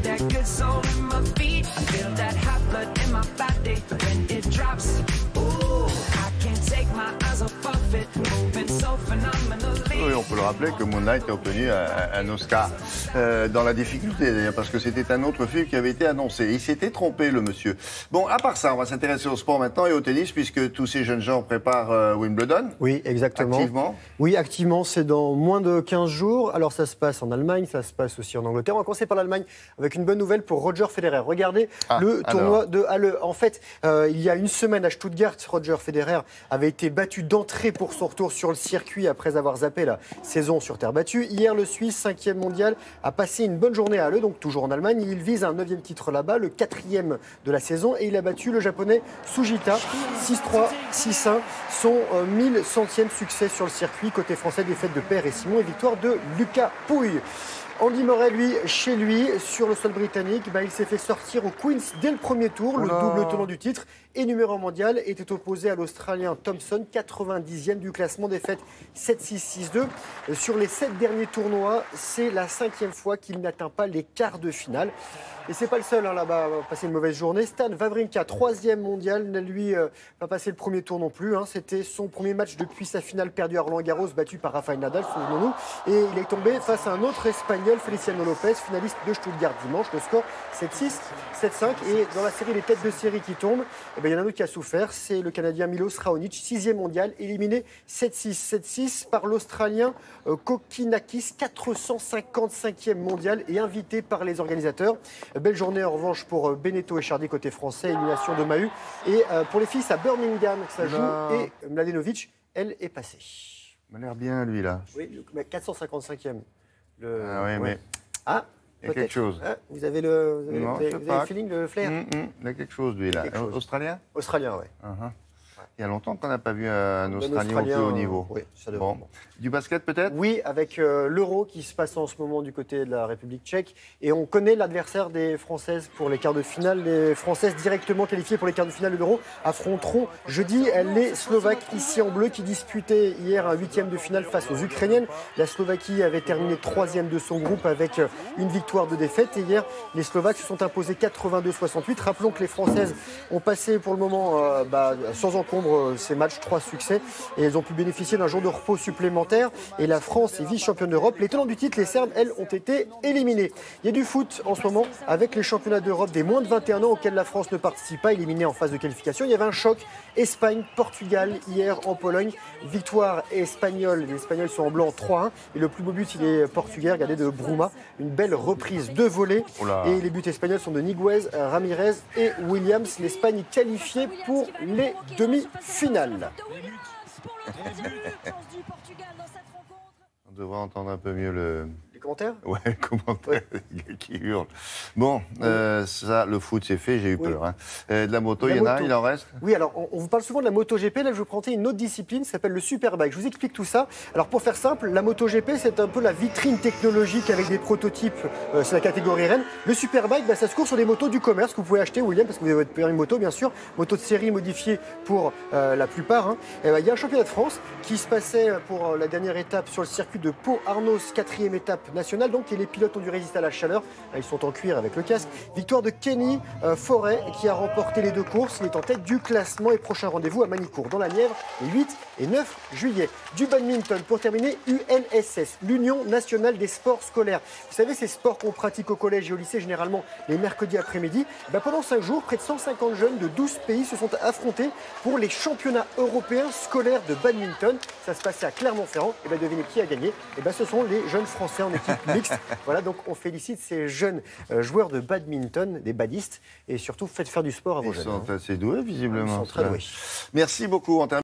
that good soul in my feet. I feel that hot blood in my body when it drops. Ooh, I can't take my eyes off of it, moving so phenomenally. Oui, on peut le rappeler que Moon Knight a obtenu un Oscar dans la difficulté, d'ailleurs, parce que c'était un autre film qui avait été annoncé. Il s'était trompé, le monsieur. Bon, à part ça, on va s'intéresser au sport maintenant et au tennis, puisque tous ces jeunes gens préparent Wimbledon. Oui, exactement. Activement. Oui, activement, c'est dans moins de 15 jours. Alors, ça se passe en Allemagne, ça se passe aussi en Angleterre. On va commencer par l'Allemagne avec une bonne nouvelle pour Roger Federer. Regardez le tournoi de Halle. En fait, il y a une semaine à Stuttgart, Roger Federer avait été battu d'entrée pour son retour sur le circuit après avoir zappé la saison sur terre battue. Hier, le Suisse, 5e mondial, a passé une bonne journée à Halle, donc toujours en Allemagne. Il vise un 9e titre là-bas, le 4e de la saison, et il a battu le japonais Sugita 6-3, 6-1. Son 1100e succès sur le circuit. Côté français, défaite de Père et Simon et victoire de Lucas Pouille. Andy Murray, lui, chez lui, sur le sol britannique, il s'est fait sortir au Queen's dès le premier tour. Le double tenant du titre et numéro 1 mondial était opposé à l'Australien Thompson, 90e du classement, défaite 7-6, 6-2. Sur les 7 derniers tournois, c'est la 5e fois qu'il n'atteint pas les quarts de finale. Et c'est pas le seul là-bas à passer une mauvaise journée. Stan Wawrinka, 3e mondial, lui pas passé le premier tour non plus. C'était son premier match depuis sa finale perdue à Roland-Garros, battu par Rafael Nadal, souvenons-nous. Et il est tombé face à un autre Espagnol, Feliciano Lopez, finaliste de Stuttgart dimanche. Le score 7-6, 7-5. Et dans la série des têtes de série qui tombent, il y en a un autre qui a souffert. C'est le Canadien Milos Raonic, 6e mondial, éliminé 7-6, 7-6 par l'Australien Kokinakis, 455e mondial et invité par les organisateurs. Belle journée en revanche pour Beneteau et Chardy côté français, élimination de Mahut. Et pour les filles, c'est à Birmingham que ça joue. Et Mladenovic, elle, est passée. Il m'a l'air bien, lui, là. Oui, 455e. Ah oui, mais... Ah, il y a quelque chose. Vous avez le feeling, le flair Il y a quelque chose, lui, là. Australien? Australien, oui. Il y a longtemps qu'on n'a pas vu un Australien au plus haut niveau. Oui, ça devrait. Bon. Du basket, peut-être? Oui, avec l'Euro qui se passe en ce moment du côté de la République tchèque. Et on connaît l'adversaire des Françaises pour les quarts de finale. Les Françaises directement qualifiées pour les quarts de finale de l'Euro affronteront jeudi les Slovaques ici en bleu qui disputaient hier un 8e de finale face aux Ukrainiennes. La Slovaquie avait terminé 3e de son groupe avec une victoire de défaite. Et hier, les Slovaques se sont imposés 82-68. Rappelons que les Françaises ont passé pour le moment sans encombre ces matchs, 3 succès. Et elles ont pu bénéficier d'un jour de repos supplémentaire. Et la France est vice-championne d'Europe. Les tenants du titre, les Serbes, elles, ont été éliminées. Il y a du foot en ce moment avec les championnats d'Europe des moins de 21 ans auxquels la France ne participe pas, éliminée en phase de qualification. Il y avait un choc Espagne-Portugal hier en Pologne. Victoire espagnole. Les Espagnols sont en blanc 3-1. Et le plus beau but, il est portugais, regardez, de Bruma. Une belle reprise de volée. Et les buts espagnols sont de Niguez, Ramirez et Williams. L'Espagne qualifiée pour les demi-finales. On devrait entendre un peu mieux les commentaires. Ouais, les commentaires, les gars qui hurlent. Bon, ça, le foot, c'est fait, j'ai eu peur. De la moto, il y en a, il en reste? Oui, alors on vous parle souvent de la MotoGP. Là, je vais vous présenter une autre discipline qui s'appelle le Superbike. Je vous explique tout ça. Alors, pour faire simple, la MotoGP, c'est un peu la vitrine technologique avec des prototypes. C'est la catégorie reine. Le Superbike, ça se court sur des motos du commerce que vous pouvez acheter, William, parce que vous avez votre permis moto, bien sûr. Moto de série modifiée pour la plupart. Il y a un championnat de France qui se passait pour la dernière étape sur le circuit de Pau-Arnos, 4e étape nationale. Donc, et les pilotes ont dû résister à la chaleur. Ils sont en cuir avec le casque. Victoire de Kenny Forêt qui a remporté les 2 courses. Il est en tête du classement et prochain rendez-vous à Manicourt dans la Nièvre les 8 et 9 juillet. Du badminton pour terminer, UNSS, l'Union nationale des sports scolaires. Vous savez, ces sports qu'on pratique au collège et au lycée généralement les mercredis après-midi. Pendant 5 jours, près de 150 jeunes de 12 pays se sont affrontés pour les championnats européens scolaires de badminton. Ça se passait à Clermont-Ferrand. Et devinez qui a gagné? Ce sont les jeunes Français en équipe mixte. Voilà, donc on félicite ces jeunes joueurs de badminton, des badistes, et surtout faites faire du sport à vos jeunes. Ils sont assez doués, visiblement. Ils sont très doués. Merci beaucoup.